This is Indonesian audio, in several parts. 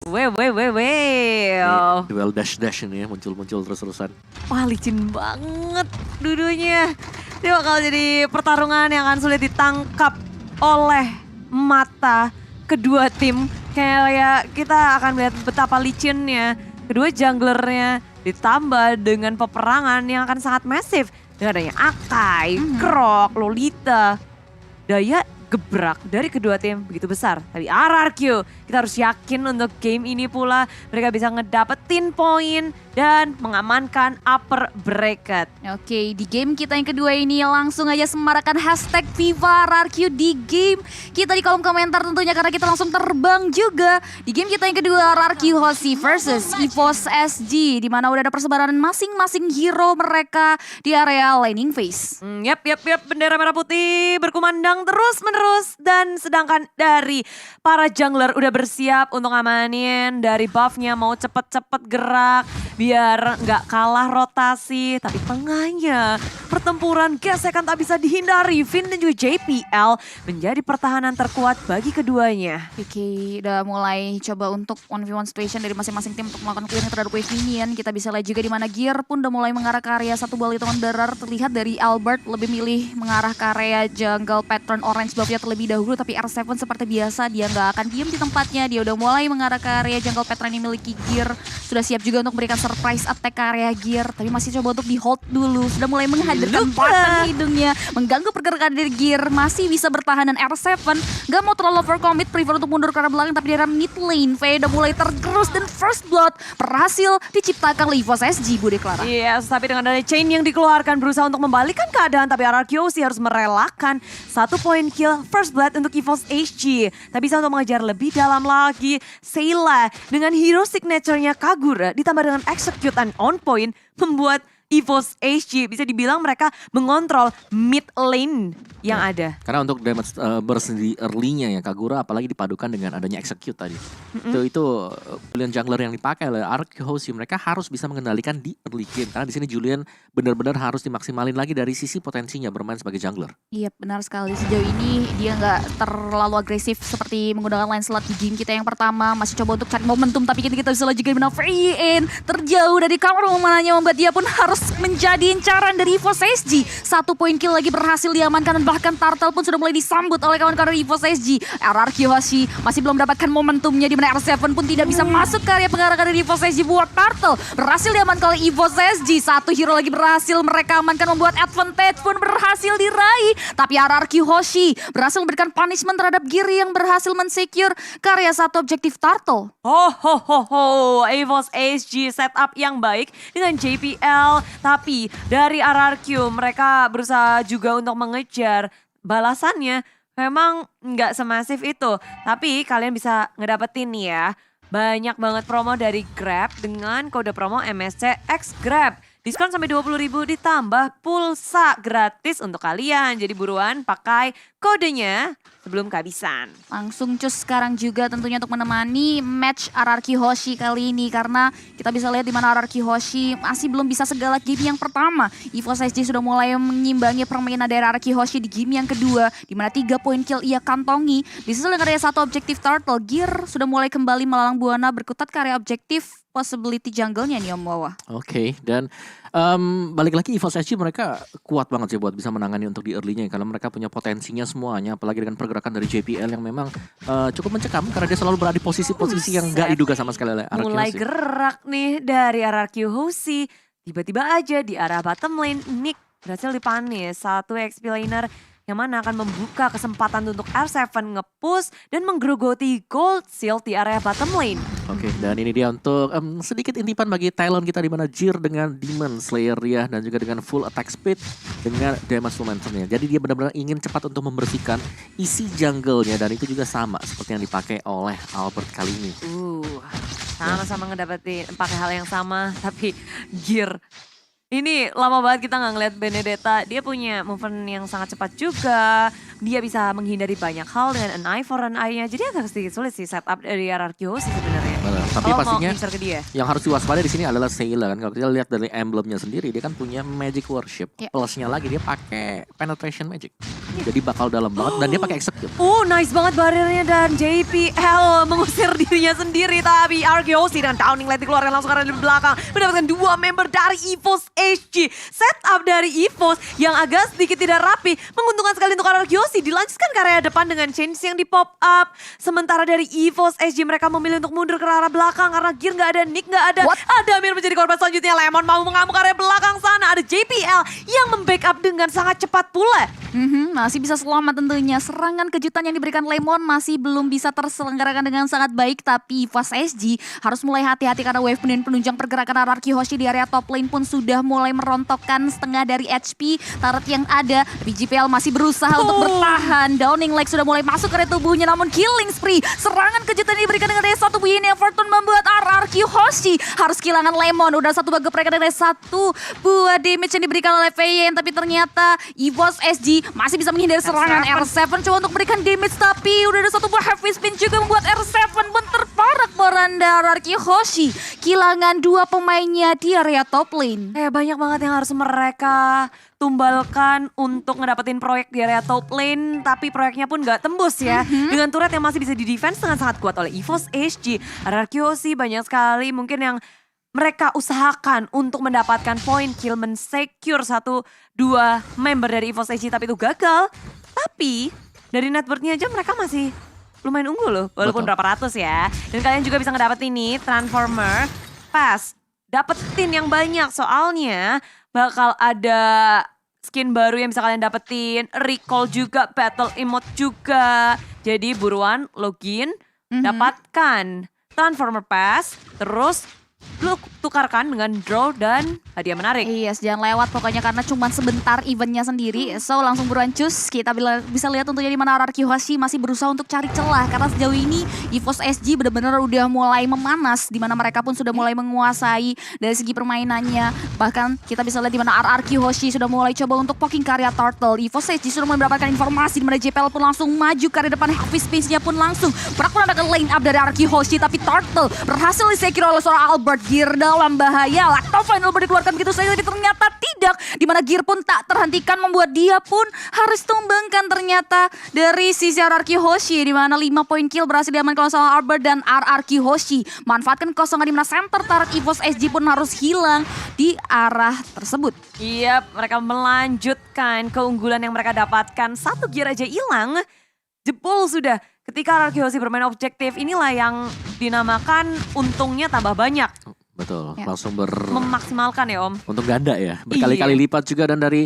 Weh. Duel dash ini ya, muncul terus-terusan. Wah, licin banget dudunya. Ini bakal jadi pertarungan yang akan sulit ditangkap oleh mata kedua tim. Kayak kita akan melihat betapa licinnya kedua junglernya ditambah dengan peperangan yang akan sangat masif. Dengan adanya Akai, Krok, Lolita. Daya gebrak dari kedua tim begitu besar. Tapi RRQ, kita harus yakin untuk game ini pula mereka bisa ngedapetin poin dan mengamankan upper bracket. Oke, di game kita yang kedua ini langsung aja semarakkan hashtag Viva RRQ di game kita di kolom komentar tentunya karena kita langsung terbang juga. Di game kita yang kedua RRQ Hoshi versus EVOS SG di mana udah ada persebaran masing-masing hero mereka di area laning phase. Yap, bendera merah putih berkumandang terus-menerus dan sedangkan dari para jungler udah bersiap untuk ngamanin dari buffnya mau cepet-cepet gerak biar nggak kalah rotasi. Tapi tengahnya pertempuran gesekan tak bisa dihindari. Vin dan juga JPL menjadi pertahanan terkuat bagi keduanya. Oke, udah mulai coba untuk 1v1 situation dari masing-masing tim untuk melakukan clearing terhadap wave minion. Kita bisa lihat juga di mana Gear pun udah mulai mengarah ke area satu bal hitungan berar. Terlihat dari Albert lebih milih mengarah ke area jungle pattern orange buffnya terlebih dahulu. Tapi R7 seperti biasa dia nggak akan diem di tempatnya. Dia udah mulai mengarah ke area jungle pattern yang dimiliki Gear. Sudah siap juga untuk memberikan surprise attack ke area Gear. Tapi masih coba untuk di hold dulu. Sudah mulai menghadirkan pattern hidungnya. Mengganggu pergerakan dari Gear. Masih bisa bertahan dan R7 gak mau terlalu overcommit. Prefer untuk mundur ke arah belakang. Tapi di arah mid lane V udah mulai tergerus. Dan first blood berhasil diciptakan oleh EVOS SG, Bude Clara. Yes, tapi dengan ada chain yang dikeluarkan berusaha untuk membalikan keadaan. Tapi RRQ sih harus merelakan 1 point kill first blood untuk EVOS SG. Tak bisa untuk mengejar lebih dalam lagi. Sayla dengan hero signature-nya Kagura ditambah dengan execute and on point membuat EVOS SG bisa dibilang mereka mengontrol mid lane yang ada. Karena untuk damage burst di early-nya ya Kagura apalagi dipadukan dengan adanya execute tadi. Itu pilihan jungler yang dipakai oleh RRQ Hoshi, mereka harus bisa mengendalikan di early game. Karena di sini Julian benar-benar harus dimaksimalin lagi dari sisi potensinya bermain sebagai jungler. Iya benar sekali, sejauh ini dia nggak terlalu agresif seperti menggunakan Lancelot di game kita yang pertama. Masih coba untuk cari momentum tapi kita bisa lihat juga di mana Freyin terjauh dari cover mananya membuat dia pun harus menjadi incaran dari EVOS SG. 1 poin kill lagi berhasil diamankan dan bahkan Turtle pun sudah mulai disambut oleh kawan-kawan dari EVOS SG. RRQ Hoshi masih belum mendapatkan momentumnya di mana R7 pun tidak bisa masuk ke area penggarakan dari EVOS SG buat Turtle. Berhasil diamankan oleh EVOS SG. 1 hero lagi berhasil mereka amankan membuat advantage pun berhasil diraih. Tapi RRQ Hoshi berhasil memberikan punishment terhadap Gear yang berhasil mensecure karya satu objektif Turtle. EVOS SG setup yang baik dengan JPL. Tapi dari RRQ mereka berusaha juga untuk mengejar balasannya. Memang nggak semasif itu. Tapi kalian bisa ngedapetin nih ya. Banyak banget promo dari Grab dengan kode promo MSC X Grab. Diskon sampai 20.000 ditambah pulsa gratis untuk kalian. Jadi buruan pakai kodenya sebelum kehabisan. Langsung cus sekarang juga tentunya untuk menemani match RRQ Hoshi kali ini. Karena kita bisa lihat di mana RRQ Hoshi masih belum bisa segala game yang pertama. EVOS SG sudah mulai mengimbangi permainan dari RRQ Hoshi di game yang kedua. Di mana 3 poin kill ia kantongi. Disusul dengan area satu objektif Turtle. Gear sudah mulai kembali melalang buana berkutat ke area objektif possibility jungle-nya nih Om Wawa. Oke, dan balik lagi EVOS SG mereka kuat banget sih buat bisa menangani untuk di early-nya. Karena mereka punya potensinya semuanya. Apalagi dengan pergerakan dari JPL yang memang cukup mencekam. Karena dia selalu berada di posisi-posisi yang gak diduga sama sekali oleh RRQ Hoshi. Mulai gerak nih dari RRQ Hoshi. Tiba-tiba aja di arah bottom lane Nick berhasil dipanis. Satu XP laner yang mana akan membuka kesempatan untuk R7 nge-push dan menggerogoti gold shield di area bottom lane. Oke, dan ini dia untuk sedikit intipan bagi Talon kita di mana Jir dengan Demon Slayer ya dan juga dengan full attack speed dengan damage momentumnya. Jadi dia benar-benar ingin cepat untuk membersihkan isi jungle-nya dan itu juga sama seperti yang dipakai oleh Albert kali ini. Sama-sama ngedapetin pakai hal yang sama tapi Gear. Ini lama banget kita nggak ngeliat Benedetta. Dia punya movement yang sangat cepat juga. dia bisa menghindari banyak hal dengan an eye for an eye-nya. Jadi agak sedikit sulit sih setup dari RRQ sih sebenarnya. Tapi Kalau pastinya mau ngincer ke dia. yang harus diwaspadai di sini adalah Sayla kan. Kalau kita lihat dari emblemnya sendiri, dia kan punya magic worship. Ya. Plusnya lagi dia pakai penetration magic. Jadi bakal dalam banget dan dia pakai execute. Nice banget bariernya dan JPL mengusir dirinya sendiri. Tapi RKOC dan Downing Light dikeluarkan langsung karena di belakang. Mendapatkan 2 member dari EVOS HG. Setup dari EVOS yang agak sedikit tidak rapi. Menguntungkan sekali untuk RKOC. Dilanjutkan ke area depan dengan change yang di pop up. Sementara dari EVOS HG mereka memilih untuk mundur ke arah belakang. Karena gear nggak ada, Nick nggak ada. Ada Amir menjadi korban selanjutnya. Lemon mau mengamuk area belakang sana. Ada JPL yang membackup dengan sangat cepat pula. Masih bisa selamat tentunya. Serangan kejutan yang diberikan Lemon masih belum bisa terselenggarakan dengan sangat baik. Tapi EVOS SG harus mulai hati-hati karena wave penunjang pergerakan RRQ Hoshi di area top lane pun sudah mulai merontokkan setengah dari HP turret yang ada. Tapi JPL masih berusaha untuk bertahan. Downing Leg sudah mulai masuk ke area tubuhnya namun killing spree. Serangan kejutan yang diberikan dengan daya satu begini yang Fortune membuat RRQ Hoshi harus kehilangan Lemon. Udah satu bug mereka dengan satu buah damage yang diberikan oleh VN. Tapi ternyata EVOS SG masih bisa menghindari serangan R7 coba untuk memberikan damage. Tapi udah ada satu buah heavy spin juga membuat R7 pun terparak beranda RRQ Hoshi. Kehilangan 2 pemainnya di area top lane. Banyak banget yang harus mereka tumbalkan untuk ngedapetin proyek di area top lane. Tapi proyeknya pun gak tembus ya. Dengan turret yang masih bisa di-defense dengan sangat kuat oleh EVOS HG. RRQ banyak sekali mungkin yang mereka usahakan untuk mendapatkan point kill, men-secure 1-2 member dari EVOS HG. Tapi itu gagal. Tapi dari net worth-nya aja mereka masih lumayan unggul loh. Walaupun Betul. berapa ratus ya. Dan kalian juga bisa ngedapetin nih Transformer Pass. Dapetin yang banyak soalnya bakal ada skin baru yang bisa kalian dapetin. Recall juga, battle emote juga. Jadi buruan login, dapatkan Transformer Pass. Terus lu tukarkan dengan draw dan hadiah menarik. Yes, jangan lewat pokoknya karena cuma sebentar eventnya sendiri. So langsung buruan cus. Kita bisa lihat tentunya di mana RRQ Hoshi masih berusaha untuk cari celah karena sejauh ini EVOS SG benar-benar udah mulai memanas di mana mereka pun sudah mulai menguasai dari segi permainannya. Bahkan kita bisa lihat di mana RRQ Hoshi sudah mulai coba untuk poking ke area Turtle. EVOS SG sudah mulai mendapatkan informasi di mana JPL pun langsung maju ke area depan. Heavy space-nya pun langsung mendapatkan line up dari RRQ Hoshi, tapi Turtle berhasil disecure oleh seorang Albert. Gear dalam bahaya. Lacto final dikeluarkan begitu saja tapi ternyata tidak. Dimana Gear pun tak terhentikan membuat dia pun harus tumbangkan ternyata dari sisi RRQ Hoshi. Dimana 5 poin kill berhasil diamankan oleh sama Albert dan RRQ Hoshi. Manfaatkan kosongan dimana center turret EVOS SG pun harus hilang di arah tersebut. Iya, mereka melanjutkan keunggulan yang mereka dapatkan. 1 gear aja hilang. Jebol sudah. Ketika RRQ Hoshi bermain objektif, inilah yang dinamakan untungnya tambah banyak. Betul, Ya. langsung Memaksimalkan ya Om. untuk ganda ya. Berkali-kali lipat juga dan dari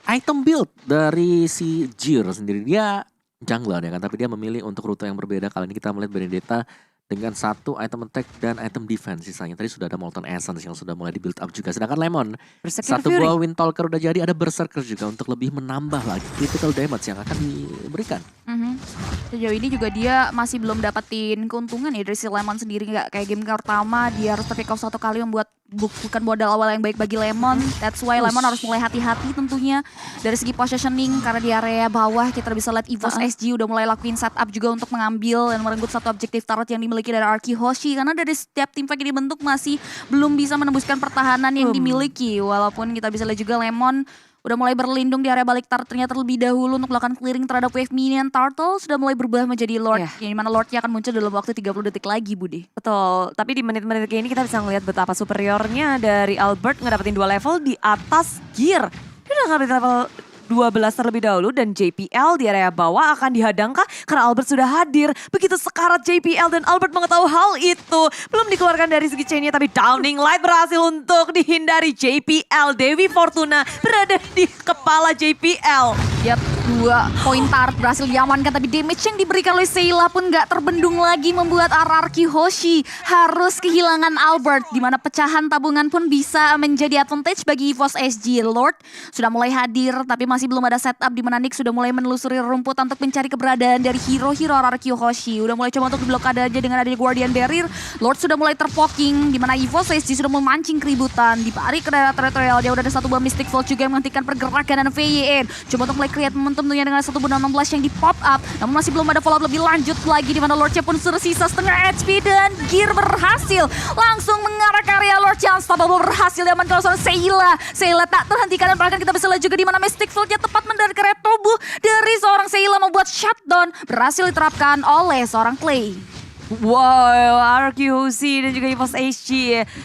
item build dari si Jir sendiri. Dia jungler ya kan, tapi dia memilih untuk rute yang berbeda. Kali ini kita melihat Benedetta dengan 1 item attack dan item defense sisanya. Tadi sudah ada Molten Essence yang sudah mulai di build up juga. Sedangkan Lemon, Berserker 1 Fury. buah Windtalker udah jadi, ada Berserker juga untuk lebih menambah lagi critical damage yang akan diberikan. Sejauh ini juga dia masih belum dapetin keuntungan ya dari si Lemon sendiri. Nggak kayak game pertama dia harus terpick off 1 kali membuat bukan modal awal yang baik bagi Lemon. That's why Lemon harus mulai hati-hati tentunya dari segi positioning karena di area bawah kita bisa lihat EVOS SG udah mulai lakuin setup juga untuk mengambil dan merenggut 1 objektif turret yang dimiliki dari RRQ Hoshi karena dari setiap tim fight yang dibentuk masih belum bisa menembuskan pertahanan yang dimiliki. Walaupun kita bisa lihat juga Lemon udah mulai berlindung di area balik turretnya terlebih dahulu untuk melakukan clearing terhadap wave minion. Turtle sudah mulai berubah menjadi Lord, yang dimana Lordnya akan muncul dalam waktu 30 detik lagi, Bude. Betul, tapi di menit-menit kayak ini kita bisa ngelihat betapa superiornya dari Albert ngedapetin 2 level di atas Gear. Dia udah ngedapetin level 12 terlebih dahulu dan JPL di area bawah akan dihadangkah karena Albert sudah hadir. Begitu sekarat JPL dan Albert mengetahui hal itu. Belum dikeluarkan dari segi chainnya tapi Downing Light berhasil untuk dihindari JPL. Dewi Fortuna berada di kepala JPL. Yap, 2 poin turret berhasil diamankan tapi damage yang diberikan oleh Sayla pun gak terbendung lagi membuat RRQ Hoshi harus kehilangan Albert. Dimana pecahan tabungan pun bisa menjadi advantage bagi EVOS SG. Lord sudah mulai hadir tapi masih belum ada setup di mana Nick sudah mulai menelusuri rumput untuk mencari keberadaan dari hero-hero RRQ Hoshi. Udah mulai coba untuk diblokade aja dengan adanya Guardian Barrier. Lord sudah mulai terpoking di mana EVOS SG sudah memancing keributan. Ditarik ke daerah teritorial dia udah ada 1 buah Mystic Vault juga yang menghentikan pergerakan dan VYN. Coba untuk mulai create momentum momentum tentunya dengan 1/16 yang di pop up. Namun masih belum ada follow up lebih lanjut lagi di mana Lordnya pun sudah sisa setengah HP dan Gear berhasil langsung mengarah ke area Lord yang unstoppable, berhasil diamankan oleh seorang Seila. Seila tak terhentikan dan bahkan kita bisa lihat juga di mana Mystic Field-nya tepat mendarat ke area tubuh dari seorang Seila membuat shutdown berhasil diterapkan oleh seorang Clay. Wow, RQC dan juga EVOS HG.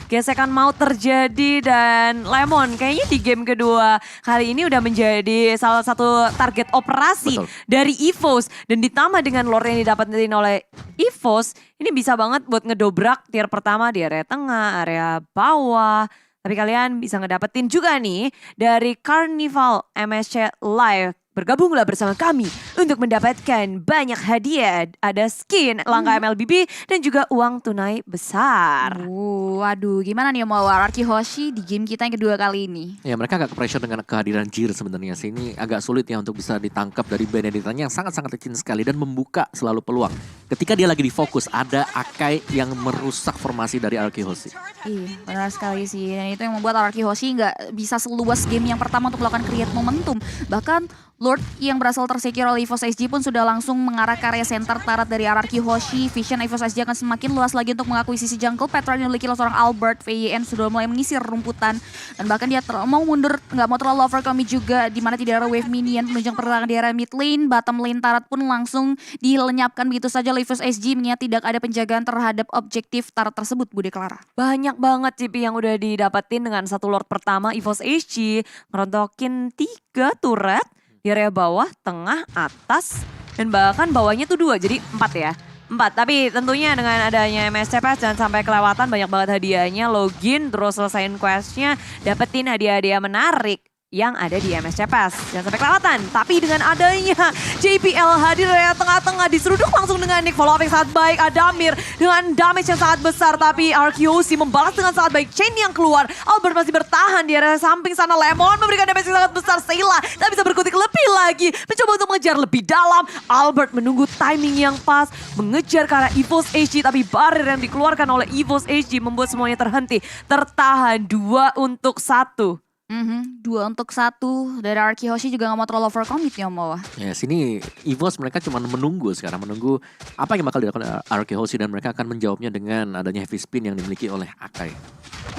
Gesekan mau terjadi dan Lemon kayaknya di game kedua kali ini udah menjadi salah satu target operasi Betul. dari EVOS. Dan ditambah dengan lore yang didapetin oleh EVOS, ini bisa banget buat ngedobrak tier pertama di area tengah, area bawah. Tapi kalian bisa ngedapetin juga nih dari Carnival MSC Live. Bergabunglah bersama kami untuk mendapatkan banyak hadiah. Ada skin langka MLBB dan juga uang tunai besar. Waduh, gimana nih mau Araki Hoshi di game kita yang kedua kali ini? Ya mereka agak pressure dengan kehadiran Jir sebenarnya sih. Ini agak sulit ya untuk bisa ditangkap dari Benedictanya yang sangat-sangat licin sekali dan membuka selalu peluang. Ketika dia lagi di fokus ada Akai yang merusak formasi dari Araki Hoshi. Iya, benar sekali sih. Dan itu yang membuat Araki Hoshi nggak bisa seluas game yang pertama untuk melakukan create momentum. Bahkan Lord yang berasal tersecure oleh EVOS SG pun sudah langsung mengarah ke area center tarat dari Araki Hoshi. Vision EVOS SG akan semakin luas lagi untuk mengakuisisi jungle. Petra yang dimiliki oleh seorang Albert. VYN sudah mulai mengisir rumputan. Dan bahkan dia mau mundur, nggak mau terlalu overcommit juga. Dimana tidak ada wave minion penunjang pergerakan di area mid lane. Bottom lane tarat pun langsung dilenyapkan begitu saja oleh EVOS SG. Mengingat tidak ada penjagaan terhadap objektif tarat tersebut, Bude Clara. Banyak banget CP yang udah didapetin dengan satu Lord pertama. EVOS HG ngerontokin 3 turret di area bawah, tengah, atas, dan bahkan bawahnya tuh 2, jadi 4 ya. 4, tapi tentunya dengan adanya MSCPS jangan sampai kelewatan, banyak banget hadiahnya, login, terus selesain questnya, dapetin hadiah-hadiah menarik yang ada di MSCPS. Jangan sampai kelewatan, tapi dengan adanya JPL hadir dari tengah-tengah, diseruduk langsung dengan Nick, follow up yang sangat baik, Adamir dengan damage yang sangat besar, tapi RQC membalas dengan sangat baik, Chain yang keluar, Albert masih bertahan di area samping sana, Lemon memberikan damage yang sangat besar, Seila tak bisa berkutik lebih lagi, mencoba untuk mengejar lebih dalam, Albert menunggu timing yang pas, mengejar ke arah EVOS HG, tapi barrier yang dikeluarkan oleh EVOS HG membuat semuanya terhenti, tertahan 2-1. 2-1 dari Araki Hoshi juga gak mau terlalu overcommit ya mau. Ya sini EVOS mereka cuma menunggu sekarang, menunggu apa yang bakal dilakukan Araki Hoshi dan mereka akan menjawabnya dengan adanya heavy spin yang dimiliki oleh Akai.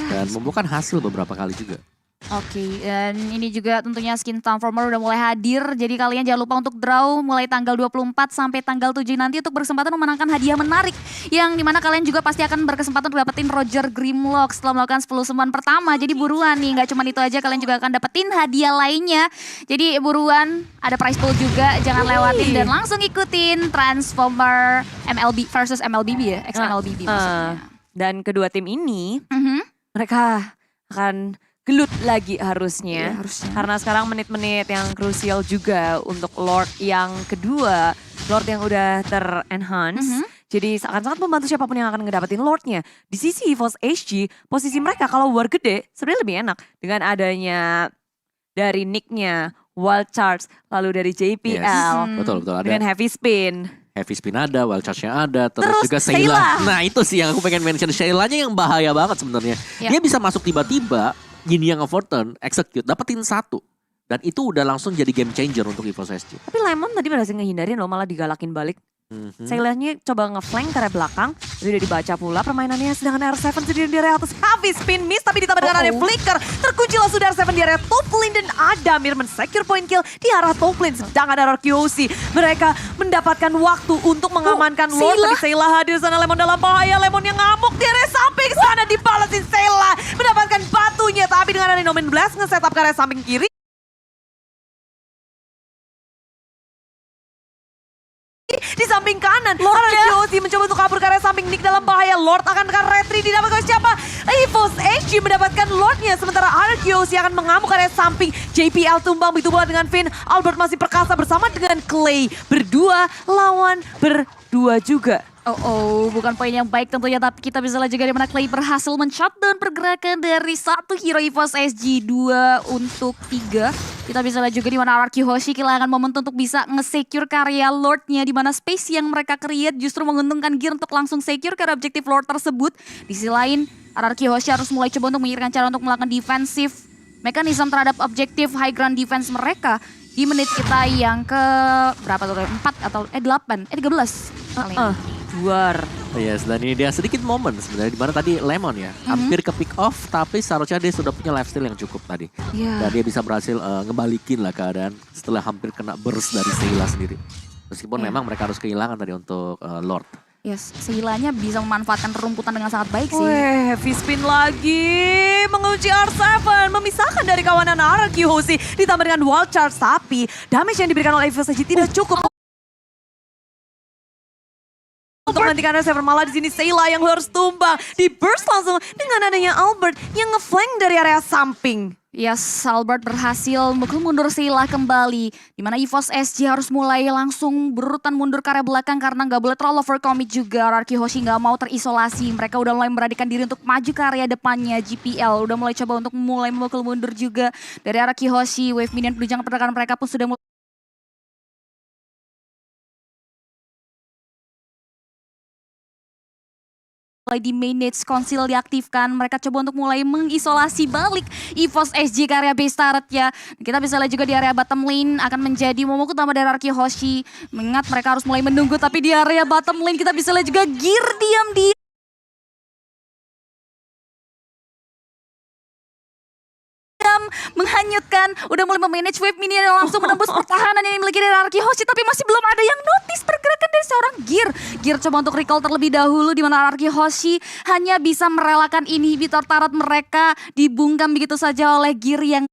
Dan membuahkan hasil beberapa kali juga. Oke, dan ini juga tentunya skin Transformer udah mulai hadir. Jadi kalian jangan lupa untuk draw mulai tanggal 24 sampai tanggal 7 nanti untuk berkesempatan memenangkan hadiah menarik. Yang dimana kalian juga pasti akan berkesempatan untuk dapetin Roger Grimlock setelah melakukan 10 summon pertama. Jadi buruan nih, gak cuma itu aja, kalian juga akan dapetin hadiah lainnya. Jadi buruan, ada prize pool juga, jangan lewatin dan langsung ikutin Transformer MLB versus MLBB ya, ex-MLBB maksudnya. Dan kedua tim ini, mereka akan gelut lagi harusnya. Iya, harusnya. Karena sekarang menit-menit yang krusial juga untuk Lord yang kedua. Lord yang udah ter-enhance. Jadi akan sangat membantu siapapun yang akan ngedapetin Lordnya. Di sisi EVOS HG, posisi mereka kalau war gede sebenarnya lebih enak. Dengan adanya dari nicknya, Wild Charge, lalu dari JPL. Yes. Betul, ada. Dengan heavy spin. Heavy spin ada, wild charge-nya ada, terus juga Seila. Seila. Nah itu sih yang aku pengen mention, Seilanya yang bahaya banget sebenarnya. Yep. Dia bisa masuk tiba-tiba, Yin Yang Overturn, execute, dapetin 1. Dan itu udah langsung jadi game changer untuk EVOS SG. Tapi Lemon tadi berhasil ngehindarin loh, malah digalakin balik. Seilanya coba ngeflank ke arah belakang, tapi udah dibaca pula permainannya. Sedangkan R7 sendiri di area atas, heavy spin miss, tapi ditambah dengan adanya flicker. Terkunci langsung dari R7 di area top lane dan Adamir men-secure point kill di arah top lane. Sedangkan ada RQC, mereka mendapatkan waktu untuk mengamankan Lord. Tapi Seila hadir sana, Lemon dalam bahaya, Lemon yang ngamuk di area samping sana, dibalasin Seila. Mendapatkan batunya, tapi dengan adanya Nomen Blast nge-setup ke area samping kiri. Di samping kanan, RQC mencoba untuk kabur ke arah samping, Nick dalam bahaya, Lord akan retry, didapatkan siapa? EVOS HG mendapatkan Lordnya, sementara RQC akan mengamuk ke area samping, JPL tumbang, begitu pula dengan Finn, Albert masih perkasa bersama dengan Clay, berdua lawan berdua juga. Bukan poin yang baik tentunya, tapi kita bisa lihat juga di mana Clay berhasil men-shutdown pergerakan dari satu hero EVOS SG, 2 untuk 3. Kita bisa lihat juga di mana Araki Hoshi kehilangan momentum untuk bisa nge-secure karya Lordnya, di mana space yang mereka create justru menguntungkan Gear untuk langsung secure karena objektif Lord tersebut. Di sisi lain, Araki Hoshi harus mulai coba untuk memikirkan cara untuk melakukan defensif mekanisme terhadap objektif high ground defense mereka di menit kita yang ke berapa tuh? 4 atau 8, 13 kali ini. Duar. Yes, dan ini dia sedikit momen sebenarnya di mana tadi Lemon ya hampir ke pick off, tapi seharusnya dia sudah punya lifesteal yang cukup tadi. Iya. Dan dia bisa berhasil ngebalikin lah keadaan setelah hampir kena burst dari Seila sendiri. Meskipun Iya. memang mereka harus kehilangan tadi untuk Lord. Yes, Seilanya bisa memanfaatkan rumputan dengan sangat baik sih. Weh, heavy spin lagi. Mengunci R7. Memisahkan dari kawanan RRQ Hoshi. Ditambah dengan wild charge. Tapi damage yang diberikan oleh EVOS SG tidak cukup. Untuk menghentikan R7, malah di sini Seila yang harus tumbang. Di burst langsung dengan adanya Albert yang ngeflank dari area samping. Yes, Albert berhasil mukul mundur Seila kembali. Dimana EVOS SG harus mulai langsung berurutan mundur ke area belakang karena nggak boleh terlalu overcommit juga. RRQ Hoshi nggak mau terisolasi. Mereka udah mulai memberanikan diri untuk maju ke area depannya. GPL udah mulai coba untuk mulai memukul mundur juga dari RRQ Hoshi. Wave minion penunjang pergerakan mereka pun sudah mulai di manage, conceal diaktifkan. Mereka coba untuk mulai mengisolasi balik EVOS SG ke area base turret ya. Kita bisa lihat juga di area bottom lane akan menjadi momok utama dari RRQ Hoshi. Mengingat mereka harus mulai menunggu, tapi di area bottom lane kita bisa lihat juga Gear diam-diam menghanyutkan, udah mulai memanage wave minion yang langsung menembus pertahanan yang dimiliki dari RRQ Hoshi, tapi masih belum ada yang notice pergerakan dari seorang Gear. Gear coba untuk recall terlebih dahulu, di mana RRQ Hoshi hanya bisa merelakan inhibitor turret mereka dibungkam begitu saja oleh Gear yang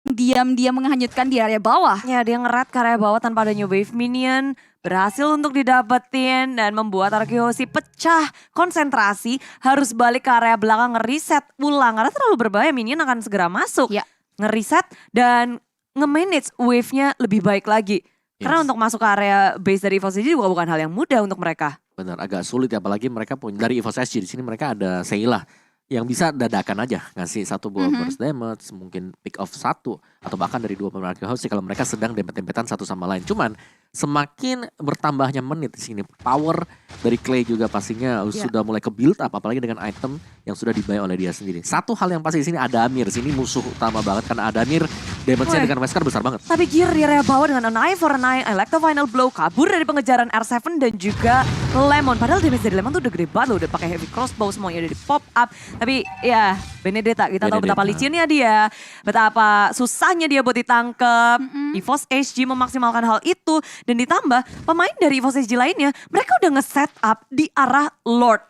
diam-diam menghanyutkan di area bawah. Ya, dia ngerat ke area bawah tanpa adanya wave minion. Berhasil untuk didapetin dan membuat RRQ Hoshi pecah konsentrasi. Harus balik ke area belakang ngereset ulang. Karena terlalu berbahaya, minion akan segera masuk. Ya. Ngereset dan nge-manage wave-nya lebih baik lagi. Karena untuk masuk ke area base dari EVOS SG juga bukan hal yang mudah untuk mereka. Benar, agak sulit ya, apalagi mereka punya dari EVOS SG di sini mereka ada Seila yang bisa dadakan aja ngasih satu buah burst damage, mungkin pick off satu atau bahkan dari 2 pemain RRQ Hoshi kalau mereka sedang dempet-dempetan satu sama lain. Cuman semakin bertambahnya menit di sini, power dari Clay juga pastinya sudah mulai ke build up, apalagi dengan item yang sudah dibayar oleh dia sendiri. Satu hal yang pasti di sini Adamir, sini musuh utama banget karena Adamir damage-nya dengan Wesker besar banget. Tapi Gear di area bawah dengan an eye for an eye, Electro Final Blow, kabur dari pengejaran R7 dan juga Lemon. Padahal damage dari Lemon tuh udah gede banget loh, udah pakai heavy crossbow, semuanya udah di pop up. Tapi ya Benedetta, kita tahu betapa licinnya dia, betapa susahnya dia buat ditangkep. EVOS SG memaksimalkan hal itu dan ditambah pemain dari EVOS SG lainnya, mereka udah nge-set up di arah Lord.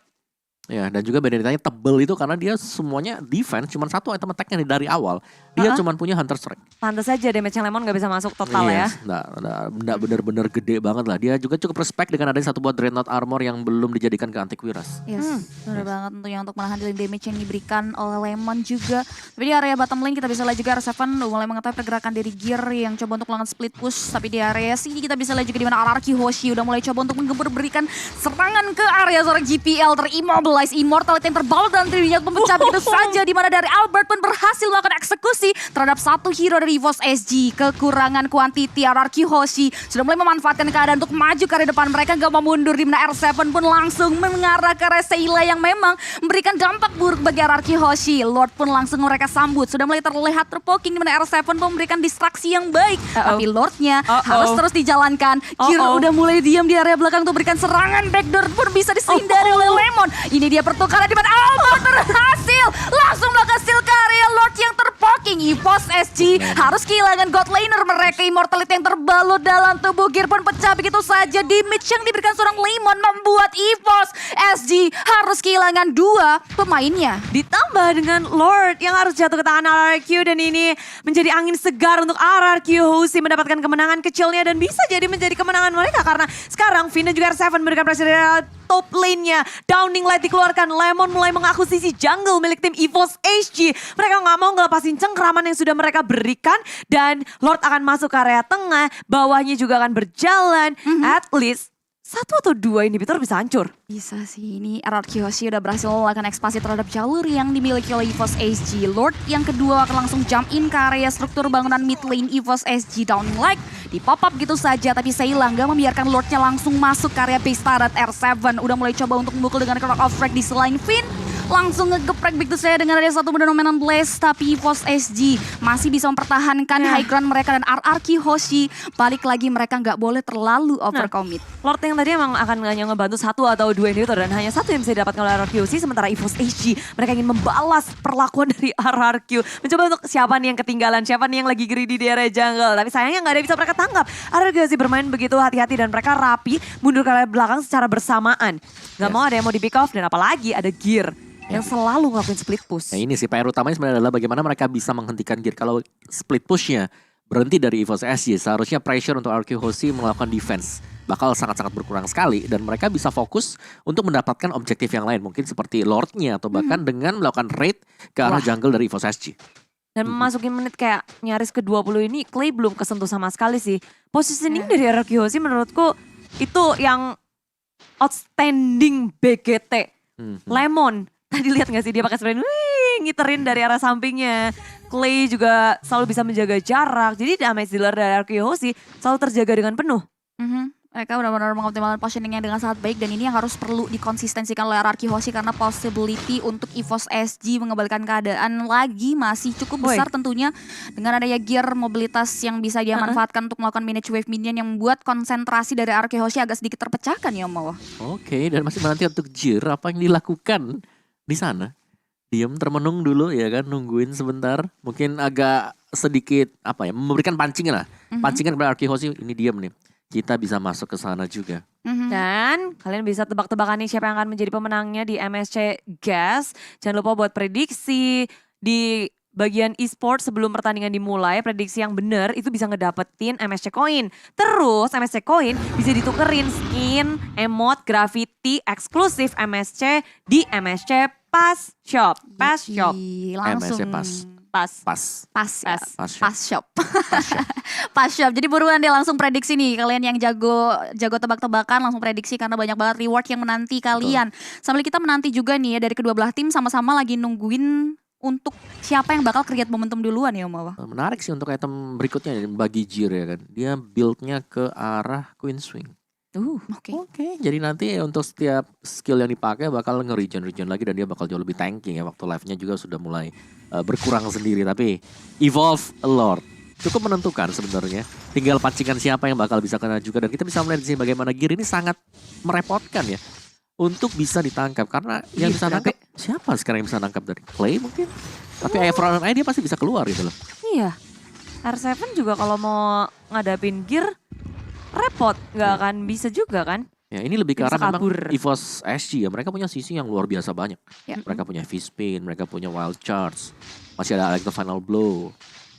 Ya, dan juga Benedettanya tebel itu karena dia semuanya defense, cuma satu item attack-nya dari awal. Dia cuma punya Hunter Strike. Pantas saja damage-nya Lemon gak bisa masuk total ya. Nggak bener-bener gede banget lah. Dia juga cukup respect dengan adanya satu buat Dreadnought Armor yang belum dijadikan ke Antiquiras. Yes, benar banget tentunya untuk menahan damage yang diberikan oleh Lemon juga. Tapi di area bottom lane kita bisa lihat juga R7 mulai mengetahui pergerakan dari Gear yang coba untuk melakukan split push. Tapi di area sini kita bisa lihat juga di mana RRQ Hoshi udah mulai coba untuk menggempur berikan serangan ke area seorang GPL terimmobilize. Immortality yang terbalut dalam dirinya pemecah begitu saja, di mana dari Albert pun berhasil melakukan eksekusi terhadap satu hero dari EVOS SG. Kekurangan kuantiti RRQ Hoshi sudah mulai memanfaatkan keadaan untuk maju ke area depan, mereka gak mau mundur, di mana R7 pun langsung mengarah ke area Seila yang memang memberikan dampak buruk bagi RRQ Hoshi. Lord pun langsung mereka sambut, sudah mulai terlihat terpoking, di mana R7 pun memberikan distraksi yang baik. Tapi Lordnya harus terus dijalankan. Gear udah mulai diam di area belakang untuk berikan serangan backdoor pun bisa disindari oleh Lemon. Ini dia pertukaran di mana Albert berhasil langsung melakukan steal ke area Lord yang terpoking. EVOS SG harus kehilangan god laner mereka. Immortality yang terbalut dalam tubuh Gear pun pecah begitu saja. Damage yang diberikan seorang Lemon membuat EVOS SG harus kehilangan 2 pemainnya. Ditambah dengan Lord yang harus jatuh ke tangan RRQ, dan ini menjadi angin segar untuk RRQ Hoshi mendapatkan kemenangan kecilnya dan bisa jadi menjadi kemenangan mereka karena sekarang Vin dan juga R7 memberikan pressure dari top lane-nya. Downing Light dikeluarkan, Lemon mulai mengakuisisi jungle milik tim EVOS SG. Mereka nggak mau ngelepasin cengkraman yang sudah mereka berikan dan Lord akan masuk ke area tengah, bawahnya juga akan berjalan. At least 1 atau 2 inhibitor bisa hancur. Bisa sih, ini RRQ Hoshi udah berhasil melakukan ekspansi terhadap jalur yang dimiliki oleh EVOS SG. Lord yang kedua akan langsung jump in ke area struktur bangunan mid lane EVOS SG. Downing Light di pop up gitu saja, tapi Seila nggak membiarkan Lordnya langsung masuk ke area base turret. R7 udah mulai coba untuk memukul dengan Clock of Frag di selain Finn. langsung ngegeprek Big Two saya dengan ada satu dominan Blaze, tapi EVOS SG masih bisa mempertahankan high ground mereka dan RRQ Hoshi balik lagi mereka nggak boleh terlalu overcommit. Lord yang tadi emang akan hanya ngebantu 1 atau 2 inhibitor dan hanya 1 yang bisa didapatkan oleh RRQ sih, sementara EVOS SG mereka ingin membalas perlakuan dari RRQ, mencoba untuk siapa nih yang ketinggalan, siapa nih yang lagi greedy di area jungle, tapi sayangnya nggak ada yang bisa mereka tangkap. RRQ sih bermain begitu hati-hati dan mereka rapi mundur ke arah belakang secara bersamaan, nggak mau ada yang mau di pick off dan apalagi ada Gear yang selalu ngelakuin split push. Nah ini sih PR utamanya sebenarnya adalah bagaimana mereka bisa menghentikan Gear. Kalau split pushnya berhenti dari EVOS SG, seharusnya pressure untuk RRQ Hoshi melakukan defense bakal sangat-sangat berkurang sekali dan mereka bisa fokus untuk mendapatkan objektif yang lain, mungkin seperti Lordnya atau bahkan dengan melakukan raid ke arah jungle dari EVOS SG. Dan memasuki menit kayak nyaris ke-20 ini, Clay belum kesentuh sama sekali sih. Positioning dari RRQ Hoshi menurutku itu yang outstanding BGT. Lemon, tadi lihat gak sih dia pakai sprint, ngiterin dari arah sampingnya. Clay juga selalu bisa menjaga jarak, jadi damage dealer dari RRQ Hoshi selalu terjaga dengan penuh. Mereka benar-benar mengoptimalkan positioningnya dengan sangat baik dan ini yang harus perlu dikonsistensikan oleh RRQ Hoshi karena possibility untuk EVOS SG mengembalikan keadaan lagi masih cukup besar tentunya dengan adanya gear mobilitas yang bisa dia manfaatkan untuk melakukan manage wave minion yang membuat konsentrasi dari RRQ Hoshi agak sedikit terpecahkan ya Om. Oke, dan masih menanti untuk Jir apa yang dilakukan di sana. Diam termenung dulu ya kan, nungguin sebentar. Mungkin agak sedikit memberikan pancingan lah. Pancingan kepada RRQ Hoshi, ini diam nih. Kita bisa masuk ke sana juga. Dan kalian bisa tebak-tebakan nih siapa yang akan menjadi pemenangnya di MSC Gas. Jangan lupa buat prediksi di bagian e-sport sebelum pertandingan dimulai. Prediksi yang benar itu bisa ngedapetin MSC Coin. Terus MSC Coin bisa ditukerin skin, emote, graffiti, eksklusif MSC di MSC Pass Shop. Pass Shop. Langsung. MSC Pass. Pass Shop. Pass Shop. Jadi buruan deh langsung prediksi nih. Kalian yang jago tebak-tebakan langsung prediksi karena banyak banget reward yang menanti kalian. Sambil kita menanti juga nih ya dari kedua belah tim sama-sama lagi nungguin untuk siapa yang bakal create momentum duluan ya Om Awa. Menarik sih untuk item berikutnya bagi Jir ya kan. Dia build-nya ke arah Queen Swing. Oke. Jadi nanti untuk setiap skill yang dipakai bakal nge-regen lagi dan dia bakal jauh lebih tanking ya. Waktu live-nya juga sudah mulai berkurang sendiri. Tapi Evolve Lord cukup menentukan sebenarnya. Tinggal pancingan siapa yang bakal bisa kena juga. Dan kita bisa melihat di sini bagaimana Gear ini sangat merepotkan ya. Untuk bisa ditangkap. Karena yang bisa nangkap siapa sekarang yang bisa nangkap dari Clay mungkin. Tapi Efron dan dia pasti bisa keluar gitu loh. Iya. R7 juga kalau mau ngadapin Gear repot, nggak akan bisa juga kan? Ya ini lebih ke arah memang kabur. EVOS SG ya. Mereka punya sisi yang luar biasa banyak. Mereka punya V-Spin, mereka punya Wild Charge. Masih ada Electro Final Blow.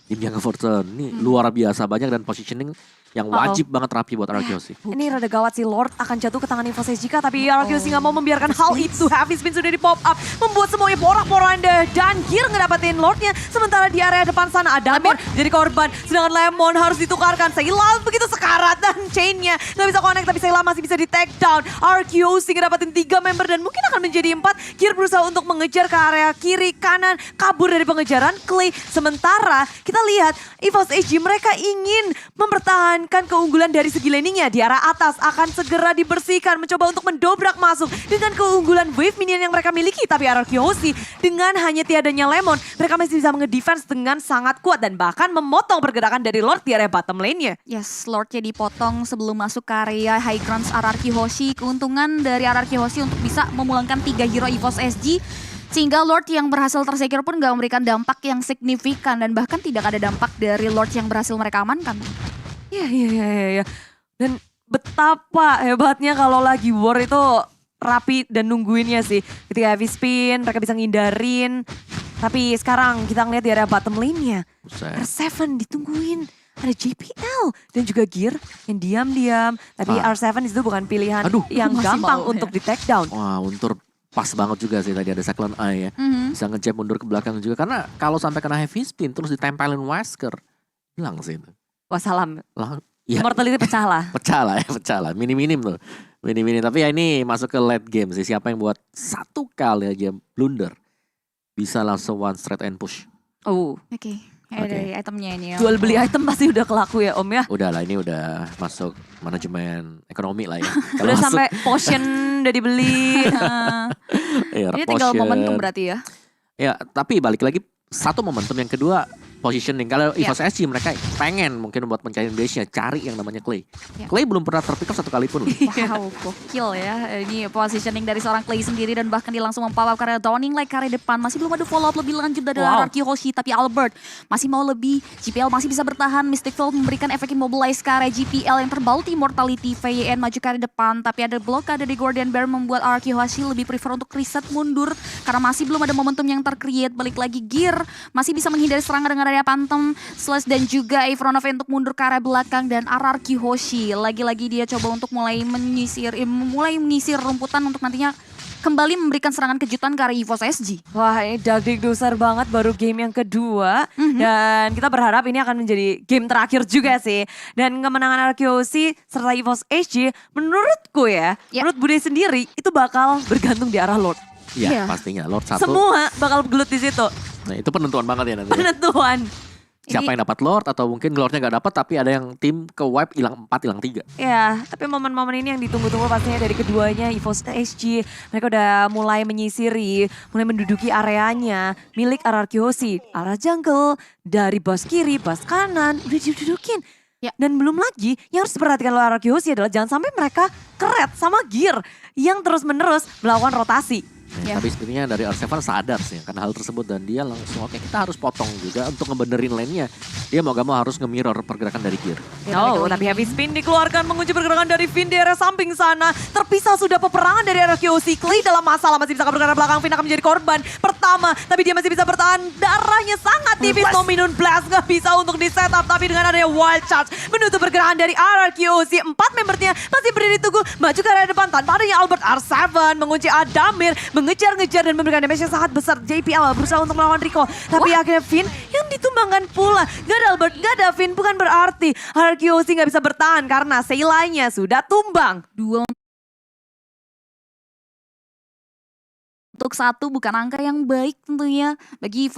Tim yang Fortune. Ini luar biasa banyak dan positioning yang wajib banget rapi buat RRQ Hoshi. Ini rada gawat sih, Lord akan jatuh ke tangan EVOS SG tapi RRQ Hoshi nggak mau membiarkan hal itu. Heavy Spin sudah di pop up, membuat semuanya porak-poranda dan Gear ngedapetin Lordnya. Sementara di area depan sana ada Lemon jadi korban, sedangkan Lemon harus ditukarkan. Sayla begitu sekarat dan chainnya nggak bisa connect tapi Sayla masih bisa di take down. RRQ Hoshi ngedapetin 3 member dan mungkin akan menjadi 4. Gear berusaha untuk mengejar ke area kiri kanan, kabur dari pengejaran Clay. Sementara kita lihat EVOS SG mereka ingin mempertahankan keunggulan dari segi laningnya di arah atas akan segera dibersihkan, mencoba untuk mendobrak masuk dengan keunggulan wave minion yang mereka miliki. Tapi RRQ Hoshi dengan hanya tiadanya Lemon, mereka masih bisa mengedefense dengan sangat kuat dan bahkan memotong pergerakan dari Lord di area bottom lane-nya. Yes, Lordnya dipotong sebelum masuk ke area high grounds RRQ Hoshi. Keuntungan dari RRQ Hoshi untuk bisa memulangkan 3 hero EVOS SG. Sehingga Lord yang berhasil tersecure pun gak memberikan dampak yang signifikan dan bahkan tidak ada dampak dari Lord yang berhasil mereka amankan. Iya. Dan betapa hebatnya kalau lagi war itu rapi dan nungguinnya sih. Ketika heavy spin mereka bisa ngindarin. Tapi sekarang kita ngeliat di area bottom lane-nya. R7 ditungguin. Ada JPL dan juga Gear yang diam-diam. Tapi R7 itu bukan pilihan yang gampang untuk di take down. Wah, Untur pas banget juga sih tadi ada Cyclone Eye ya. Bisa ngejab mundur ke belakang juga. Karena kalau sampai kena heavy spin terus ditempelin Wesker. Hilang sih itu. Wassalam. Ya. Mortality pecah lah. Pecah lah. Minim tuh. Minim. Tapi ya ini masuk ke late game sih. Siapa yang buat satu kali aja blunder. Bisa langsung one straight and push. Oke. Dari itemnya ini ya. Jual beli item pasti udah kelaku ya Om ya. Udah lah, ini udah masuk manajemen ekonomi lah ya. Udah sampai potion udah dibeli. Ya, Ini tinggal potion. momentum berarti ya. Ya, tapi balik lagi satu momentum, yang kedua positioning. Kalau Ya. EVOS SG mereka pengen mungkin buat mencari base-nya, cari yang namanya Clay. Ya. Clay belum pernah terpick up satu kali pun loh. Wow, gokil ya. Ini positioning dari seorang Clay sendiri dan bahkan dia langsung mempawap karena Downing like karya depan. Masih belum ada follow up lebih lanjut dari Araki Hoshi. Tapi Albert masih mau lebih. GPL masih bisa bertahan. Mystic Field memberikan efek immobilize ke arah GPL yang terbauti mortality. VYN maju karya depan. Tapi ada blokade dari Guardian Bear membuat Araki Hoshi lebih prefer untuk reset mundur. Karena masih belum ada momentum yang tercreate. Balik lagi Gear masih bisa menghindari serangan dengan area Phantom Slash dan juga Ivronov untuk mundur ke arah belakang. Dan Araki Hoshi lagi-lagi dia coba untuk mulai menyisir rumputan untuk nantinya kembali memberikan serangan kejutan ke arah EVOS SG. Wah, ini dagdikdusar banget baru game yang kedua. Dan kita berharap ini akan menjadi game terakhir juga sih. Dan kemenangan RQC serta EVOS SG menurutku ya, menurut Bude sendiri itu bakal bergantung di arah Lord. Ya, Iya. pastinya Lord 1. Semua bakal gelut di situ. Nah, itu penentuan banget ya nanti. Penentuan. Siapa yang dapat Lord atau mungkin Lordnya gak dapat tapi ada yang tim ke wipe hilang 4, hilang 3. Ya, tapi momen-momen ini yang ditunggu-tunggu pastinya dari keduanya, EVOS SG. Mereka udah mulai menyisiri, mulai menduduki areanya milik RRQC. Arah jungle, dari bas kiri, bas kanan, udah didudukin. Ya. Dan belum lagi, yang harus diperhatikan oleh RRQC adalah jangan sampai mereka keret sama Gear yang terus-menerus melakukan rotasi. Ya. Tapi sebenarnya dari R7 sadar sih akan hal tersebut dan dia langsung oke, kita harus potong juga untuk ngebenerin lane-nya. Dia mau gak mau harus nge-mirror pergerakan dari Gear. No, tapi heavy spin dikeluarkan mengunci pergerakan dari Finn di area samping sana. Terpisah sudah peperangan dari RQC. Clay dalam masalah masih bisa bergerak belakang. Finn akan menjadi korban pertama. Tapi dia masih bisa bertahan. Darahnya sangat tipis. Nominun Blast gak bisa untuk di setup. Tapi dengan adanya Wild Charge menutup pergerakan dari RQC. 4 membernya masih berdiri tunggu. Maju ke area depan tanpa adanya Albert. R7 mengunci Adamir. Mengejar-ngejar dan memberikan damage yang sangat besar. JPL berusaha untuk melawan recall. Tapi akhirnya Finn yang ditumbangkan pula. Gak ada Albert, gak ada Finn. Bukan berarti RQC gak bisa bertahan karena Seilanya sudah tumbang. 2 untuk 1 bukan angka yang baik tentunya bagi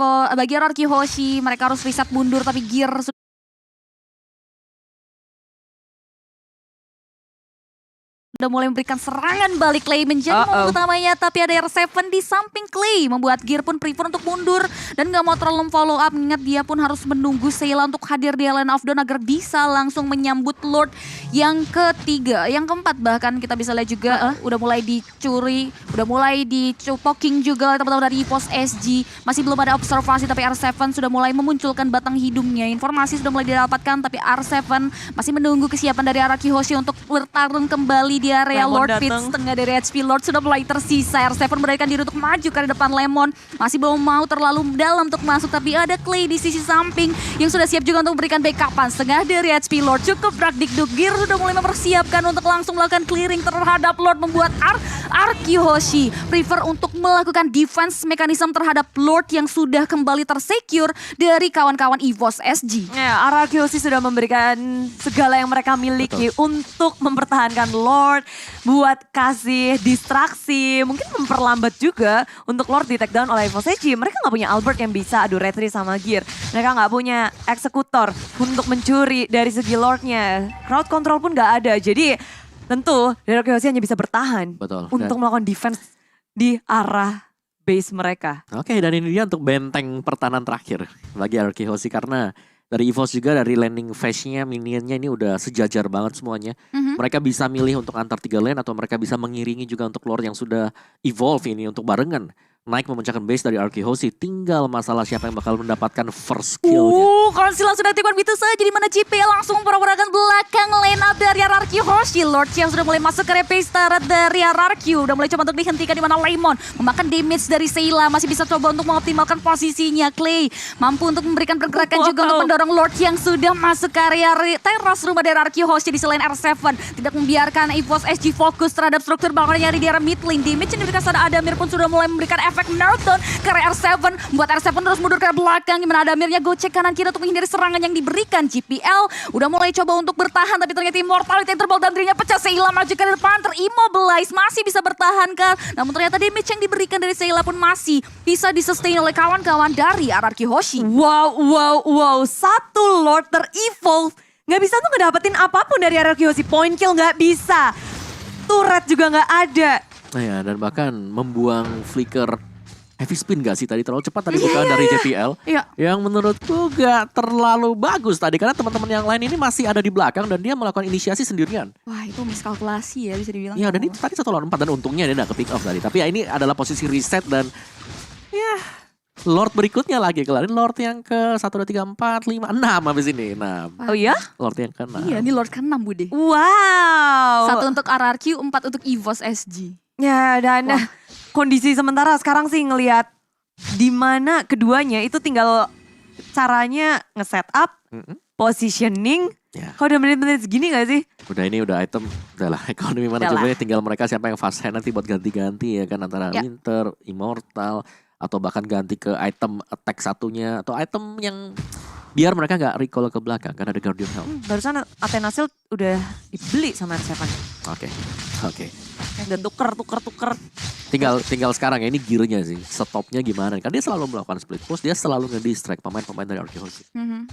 Araki Hoshi. Mereka harus reset mundur tapi Gear sudah mulai memberikan serangan balik. Clay menjadi momen utamanya, tapi ada R7 di samping Clay membuat Gear pun prefer untuk mundur dan gak mau terlalu follow up. Ingat dia pun harus menunggu Seila untuk hadir di Lane of Dawn agar bisa langsung menyambut Lord yang ketiga, yang keempat bahkan kita bisa lihat juga udah mulai dicuri, udah mulai dipoking juga oleh teman-teman dari EVOS SG. Masih belum ada observasi tapi R7 sudah mulai memunculkan batang hidungnya. Informasi sudah mulai didapatkan tapi R7 masih menunggu kesiapan dari Araki Hoshi untuk bertarung kembali di area Lemon Lord datang. Pit. Setengah dari HP Lord sudah mulai tersisa. R7 memberikan diri untuk maju ke depan Lemon. Masih belum mau terlalu dalam untuk masuk. Tapi ada Clay di sisi samping yang sudah siap juga untuk memberikan backupan. Setengah dari HP Lord cukup Dagdikduk. Gear sudah mulai mempersiapkan untuk langsung melakukan clearing terhadap Lord. Membuat Araki Hoshi prefer untuk melakukan defense mekanisme terhadap Lord yang sudah kembali tersecure dari kawan-kawan EVOS SG. Ya, RRQC sudah memberikan segala yang mereka miliki untuk mempertahankan Lord, buat kasih distraksi, mungkin memperlambat juga untuk Lord di take down oleh EVOS SG. Mereka nggak punya Albert yang bisa adu retri sama Gear. Mereka nggak punya eksekutor untuk mencuri dari segi Lordnya. Crowd control pun nggak ada. Jadi tentu RRQC hanya bisa bertahan Betul. untuk melakukan defense di arah base mereka. Oke, dan ini dia untuk benteng pertahanan terakhir bagi RK Hoshi karena dari EVOS juga dari landing phase-nya, minionnya ini udah sejajar banget semuanya. Mereka bisa milih untuk antar 3 lane atau mereka bisa mengiringi juga untuk Lord yang sudah evolve ini untuk barengan. Naik memecahkan base dari RK Hoshi. Tinggal masalah siapa yang bakal mendapatkan first kill-nya. Konsil langsung aktifkan begitu saja di mana JP langsung pergerakan belakang lane up dari RRQ Hoshi. Lord yang sudah mulai masuk ke repace turret dari RRQ. Udah mulai coba untuk dihentikan di mana Lemon memakan damage dari Seila. Masih bisa coba untuk mengoptimalkan posisinya. Clay mampu untuk memberikan pergerakan juga untuk mendorong Lord yang sudah masuk ke area teras rumah dari RRQ Hoshi di selain R7. Tidak membiarkan EVOS SG fokus terhadap struktur bangunannya di daerah mid lane. Damage yang diberikan pada Adamir pun sudah mulai memberikan efek knockdown ke R7. Membuat R7 terus mundur ke belakang. Gimana Adamirnya gocek kanan kiri untuk menghindari serangan yang diberikan. GPL udah mulai coba untuk bertahan tapi ternyata Immortality yang terbal dan dirinya pecah. Seila maju ke depan terimmobilize. Masih bisa bertahan kan. Namun ternyata damage yang diberikan dari Seila pun masih bisa disustain oleh kawan-kawan dari RRQ Hoshi. Wow. Satu Lord ter-evolve. Gak bisa tuh ngedapetin apapun dari RRQ Hoshi. Point kill gak bisa. Turret juga gak ada. Ya, dan bahkan membuang flicker heavy spin gak sih tadi, terlalu cepat tadi bukan dari JPL. Iya. Yang menurutku gak terlalu bagus tadi karena teman-teman yang lain ini masih ada di belakang dan dia melakukan inisiasi sendirian. Wah, itu miskalkulasi ya bisa dibilang. Ya, dan itu tadi 1 lawan 4 dan untungnya dia gak ke pick off tadi. Tapi ya ini adalah posisi reset dan ya Lord berikutnya lagi kelarin Lord yang ke 1, 2, 3, 4, 5, 6 habis ini 6. Oh ya? Lord yang ke 6. Iya, ini Lord ke-6 Bude. Wow. 1 untuk RRQ, 4 untuk EVOS SG. Ya, dan kondisi sementara sekarang sih ngelihat di mana keduanya itu tinggal caranya nge-setup, positioning. Ya. Kalau udah menit-menit segini gak sih? Udah item, udahlah ekonomi manajemennya tinggal mereka siapa yang fast hand nanti buat ganti-ganti ya kan antara Winter, Immortal atau bahkan ganti ke item attack satunya atau item yang biar mereka gak recall ke belakang karena ada Guardian Helm. Barusan Athena Shield udah dibeli sama R7. Oke. Udah tuker. Tinggal sekarang ya ini gearnya sih. Stopnya gimana? Karena dia selalu melakukan split push, dia selalu nge-distract pemain-pemain dari Arkeology.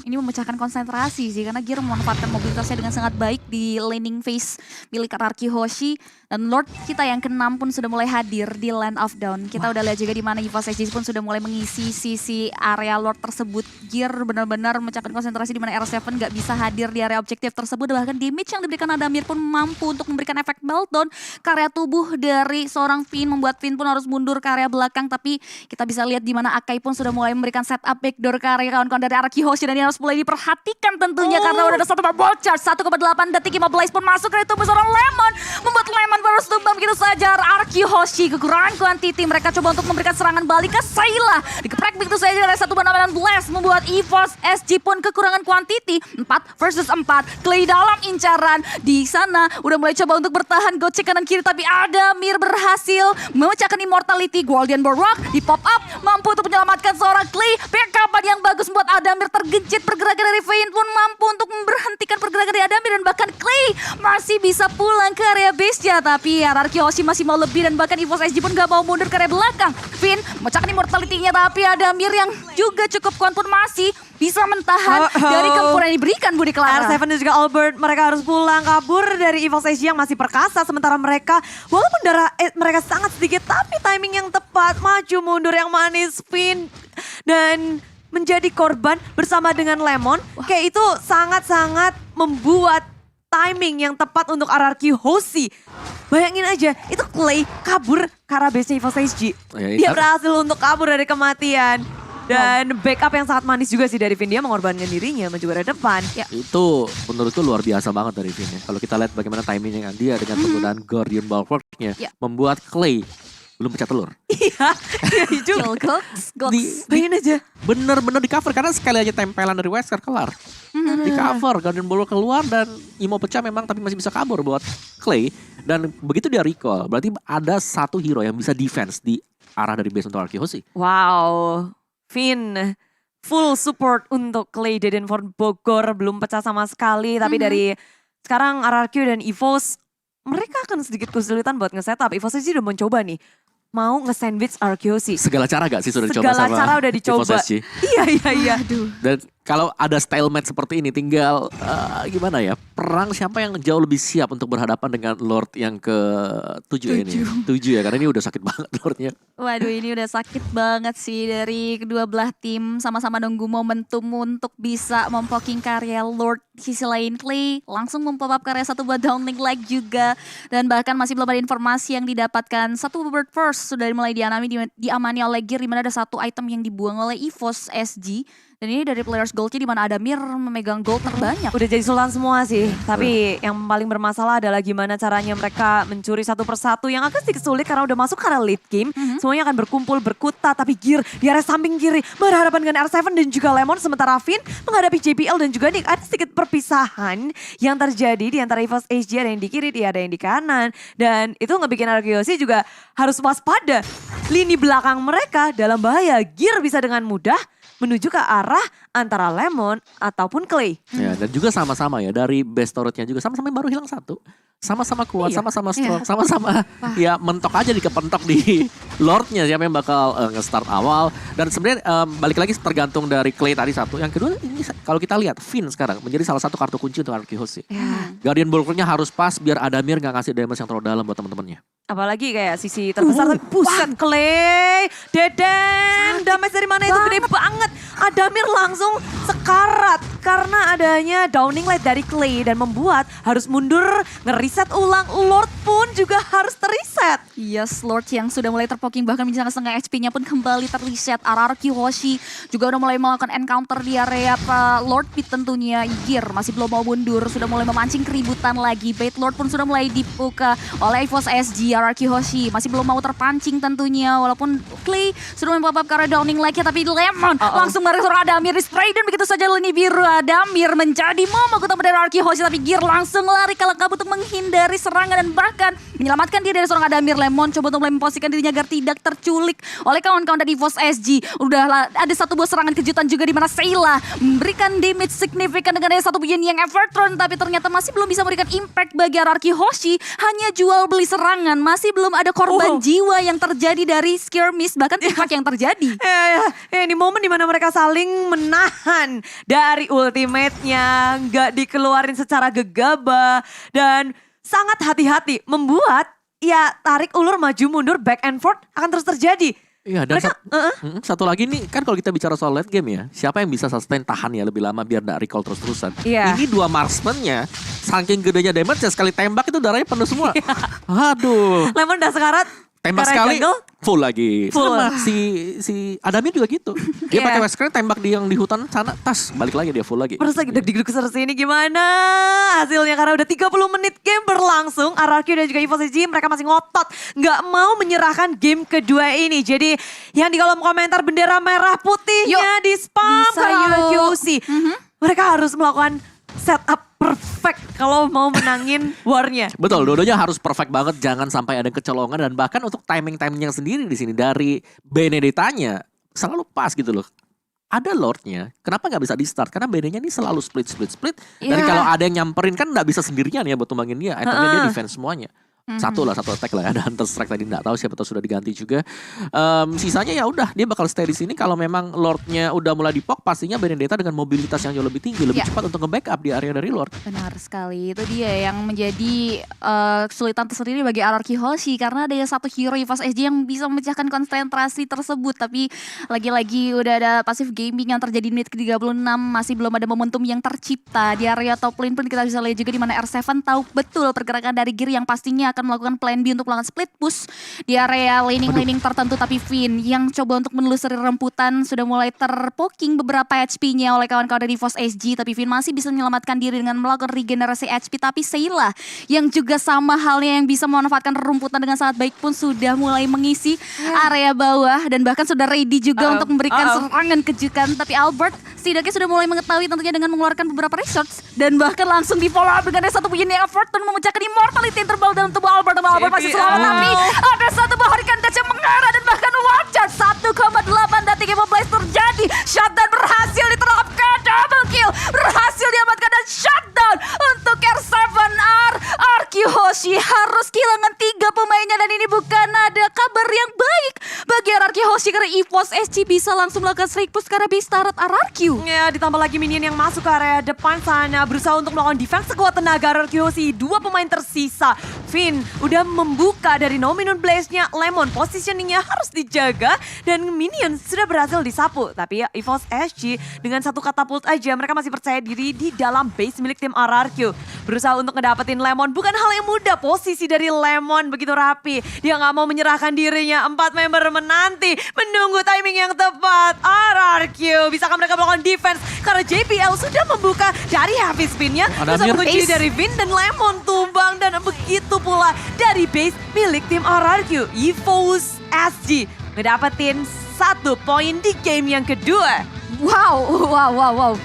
Ini memecahkan konsentrasi sih karena Gear memanfaatkan mobilitasnya dengan sangat baik di laning phase milik Araki Hoshi dan Lord kita yang ke-6 pun sudah mulai hadir di Land of Dawn. Kita udah lihat juga di mana EVOS SG pun sudah mulai mengisi sisi area Lord tersebut. Gear benar-benar memecahkan konsentrasi di mana R7 gak bisa hadir di area objektif tersebut, bahkan damage yang diberikan Adamir pun mampu untuk memberikan efek meltdown ke area tubuh dari seorang Finn, membuat Finn pun harus mundur ke area belakang. Tapi kita bisa lihat di mana Akai pun sudah mulai memberikan setup backdoor ke area kawan-kawan dari Araki Hoshi dan ini harus mulai diperhatikan tentunya karena udah ada satu ball charge 1,8 detik 15 pun masuk dari tubuh seorang Lemon, membuat Lemon harus tumbang begitu saja. Araki Hoshi kekurangan quantity, mereka coba untuk memberikan serangan balik ke Sayla, dikeprek begitu saja dari satu bandaran blast, membuat EVOS SG pun kekurangan quantity. 4 versus 4, Clay dalam incaran di sana udah mulai coba untuk bertahan gocek kanan kiri tapi Adamir berhasil memecahkan immortality. Guardian Baroque di pop up mampu untuk menyelamatkan seorang Clay. Backupan yang bagus membuat Adamir tergencet, pergerakan dari Vayne pun mampu untuk memberhentikan pergerakan dari Adamir dan bahkan Clay masih bisa pulang ke area base-nya. Tapi Araki Hoshi masih mau lebih dan bahkan EVOS SG pun gak mau mundur ke area belakang. Vayne memecahkan immortality-nya tapi Adamir yang juga cukup kuat pun masih bisa mentahan dari gempuran yang diberikan Budi Clara. R7 dan juga Albert mereka harus pulang kabur dari EVOS SG yang masih perkasa, sementara mereka walaupun darah mereka sangat sedikit tapi timing yang tepat, maju mundur yang manis Finn dan menjadi korban bersama dengan Lemon. Kayak itu sangat-sangat membuat timing yang tepat untuk RRQ Hoshi. Bayangin aja, itu Clay kabur ke arah base-nya EVOS SG. Dia berhasil untuk kabur dari kematian. Dan backup yang sangat manis juga sih dari Finn, dia mengorbankan dirinya maju ke depan. Ya. Itu menurutku luar biasa banget dari Finn ya. Kalau kita lihat bagaimana timingnya dia dengan penggunaan Guardian Bulwark-nya membuat Clay belum pecah telur. Iya juga. Bayangin aja. Bener-bener di cover karena sekali aja tempelan dari Wesker kelar. Di cover, Guardian Bulwark keluar dan Imo pecah memang tapi masih bisa kabur buat Clay. Dan begitu dia recall, berarti ada satu hero yang bisa defense di arah dari base untuk Araki Hoshi. Wow. Finn full support untuk Clay Dedenford Bogor, belum pecah sama sekali. Tapi dari sekarang RRQ dan EVOS mereka akan sedikit kesulitan buat nge-setup. EVOS sih udah mencoba nih mau nge-sandwich RQC. Segala cara gak sih sudah dicoba sama Segala cara udah dicoba. EVOS SG? Iya. Dan kalau ada stalemate seperti ini tinggal gimana ya, perang siapa yang jauh lebih siap untuk berhadapan dengan Lord yang ke-7 ini. 7 ya, karena ini udah sakit banget Lordnya. Waduh, ini udah sakit banget sih dari kedua belah tim, sama-sama nunggu momentum untuk bisa mempoking karya Lord. Sisi lain Clay langsung mempop up karya satu buat downlink like juga, dan bahkan masih belum ada informasi yang didapatkan. Satu bird first sudah mulai diamani oleh Gear, dimana ada satu item yang dibuang oleh EVOS SG. Dan ini dari players goldnya di mana Adamir memegang gold terbanyak. Udah jadi sultan semua sih. Tapi yang paling bermasalah adalah gimana caranya mereka mencuri satu persatu yang agak sedikit sulit karena udah masuk ke arah late game. Semuanya akan berkumpul, berkutat. Tapi Gear di area samping kiri berhadapan dengan R7 dan juga Lemon. Sementara Finn menghadapi JPL dan juga Nick. Ada sedikit perpisahan yang terjadi di antara EVOS SG. Ada yang di kiri, ada yang di kanan. Dan itu ngebikin RQC juga harus waspada. Lini belakang mereka dalam bahaya. Gear bisa dengan mudah menuju ke arah antara Lemon ataupun Clay. Ya, dan juga sama-sama ya dari base turretnya juga sama-sama baru hilang satu. Sama-sama kuat, Iya. sama-sama strong, sama-sama ya mentok aja kepentok di Lordnya siapa yang bakal nge-start awal. Dan sebenarnya balik lagi tergantung dari Clay tadi satu. Yang kedua ini kalau kita lihat Finn sekarang menjadi salah satu kartu kunci untuk Arky Hoshi. Ya. Guardian Bulwark-nya harus pas biar Adamir gak ngasih damage yang terlalu dalam buat teman-temannya. Apalagi kayak sisi terbesar tapi buset Clay. Deden, damage dari mana itu gede banget. Adamir langsung sekarat karena adanya Downing Light dari Clay dan membuat harus mundur, ngeriset ulang. Lord pun juga harus terreset. Yes, Lord yang sudah mulai terpoking bahkan menjelang setengah HP-nya pun kembali terreset. Ararky Hoshi juga udah mulai melakukan encounter di area Lord Pit tentunya. Gear masih belum mau mundur, sudah mulai memancing keributan lagi. Bait Lord pun sudah mulai dibuka oleh EVOS SG. Ararky Hoshi masih belum mau terpancing tentunya. Walaupun Clay sudah membawa karena Downing lagi, tapi Lemon langsung meresor Adamir di spray dan begitu saja lini biru Adamir menjadi momok utama dari Ararky Hoshi, tapi Gear langsung lari ke lengkap untuk menghindari serangan dan bahkan menyelamatkan diri dari seorang Adamir. Lemon coba untuk mulai memposisikan dirinya agar tidak terculik oleh kawan-kawan dari EVOS SG. Udah ada satu buah serangan kejutan juga di mana Sayla memberikan damage signifikan dengan ada satu Yin Yang Evertron, tapi ternyata masih belum bisa memberikan impact bagi Ararky Hoshi. Hanya jual beli serangan, masih belum ada korban jiwa yang terjadi dari skirmish, bahkan pihak yang terjadi. Ini momen dimana mereka saling menahan dari ultimate-nya, nggak dikeluarin secara gegabah dan sangat hati-hati membuat ya tarik ulur maju mundur back and forth akan terus terjadi. Iya, dan Mereka, satu lagi nih kan kalau kita bicara soal late game ya, siapa yang bisa sustain tahan ya lebih lama biar gak recall terus-terusan. Iya. Ini dua marksman-nya saking gedenya damage ya sekali tembak itu darahnya penuh semua. Aduh. Lemon udah sekarat. Tembak karena sekali jungle, full lagi. Full. Sama si Adamir juga gitu. Dia Iya. pakai west screen tembak di yang di hutan sana tas balik lagi dia full lagi. terus lagi deg-deg seperti ini gimana hasilnya karena udah 30 menit game berlangsung. Ararky dan juga EVOS SG mereka masih ngotot nggak mau menyerahkan game kedua ini. Jadi yang di kolom komentar bendera merah putihnya di spam Bisa karena yuk. Ararky Hoshi. Mereka harus melakukan setup perfect kalau mau menangin warnya. Betul, dua-duanya harus perfect banget, jangan sampai ada kecolongan dan bahkan untuk timingnya sendiri di sini dari Benedettanya selalu pas gitu loh. Ada Lordnya, kenapa nggak bisa di start? Karena bedanya ini selalu split. Dan Iya. kalau ada yang nyamperin kan nggak bisa sendirian ya buat tumbangin dia. Itemnya dia defense semuanya. Satu attack lah, ada Hunter Strike tadi nggak tahu siapa tahu sudah diganti juga. Sisanya ya udah dia bakal stay di sini kalau memang Lordnya udah mulai dipok, pastinya Benedetta dengan mobilitas yang jauh lebih tinggi, lebih Ya. cepat untuk nge-backup di area dari Lord. Benar sekali, itu dia yang menjadi kesulitan tersendiri bagi Ararky Hoshi karena ada satu hero EVOS SG yang bisa memecahkan konsentrasi tersebut, tapi lagi-lagi udah ada pasif gaming yang terjadi di menit ke-36, masih belum ada momentum yang tercipta di area top lane pun kita bisa lihat juga di mana R7 tahu betul pergerakan dari Gear yang pastinya akan melakukan plan B untuk melakukan split push di area laning tertentu, tapi Finn yang coba untuk menelusuri remputan sudah mulai terpoking beberapa HP-nya oleh kawan-kawan dari EVOS SG, tapi Finn masih bisa menyelamatkan diri dengan melakukan regenerasi HP, tapi Sayla yang juga sama halnya yang bisa memanfaatkan rumputan dengan sangat baik pun sudah mulai mengisi area bawah dan bahkan sudah ready juga untuk memberikan serangan kejutan, tapi Albert setidaknya sudah mulai mengetahui tentunya dengan mengeluarkan beberapa research dan bahkan langsung di follow up dengan satu punya effort dan memecahkan immortality yang terbaru dalam tubuh Albert masih selamat, tapi ada satu buah Hurricane Dash yang mengarah dan bahkan Watcher 1,8 detik yang memulai terjadi. Shutdown berhasil diterapkan, double kill berhasil diamankan dan shutdown untuk R7R. Ararky Hoshi harus kehilangan 3 pemainnya dan ini bukan ada kabar yang baik bagi Ararky Hoshi karena EVOS SG bisa langsung melakukan strike push karena base turret Ararky. Ya, ditambah lagi minion yang masuk ke area depan sana berusaha untuk melakukan defense sekuat tenaga Ararky Hoshi. 2 pemain tersisa. Finn udah membuka dari Nominun Blaze-nya. Lemon positioningnya harus dijaga dan minion sudah berhasil disapu. Tapi ya EVOS SG dengan satu katapult aja mereka masih percaya diri di dalam base milik tim Ararky. Berusaha untuk ngedapetin Lemon bukan hal yang mudah. Posisi dari Lemon begitu rapi. Dia nggak mau menyerahkan dirinya. 4 member menanti menunggu timing yang tepat. Ararky bisakah mereka melakukan defense karena JPL sudah membuka dari heavy spin-nya. Terus Adamir. kunci dari Vin dan Lemon tumbang dan begitu pula dari base milik tim Ararky. EVOS SG ngedapetin 1 poin di game yang kedua. Wow.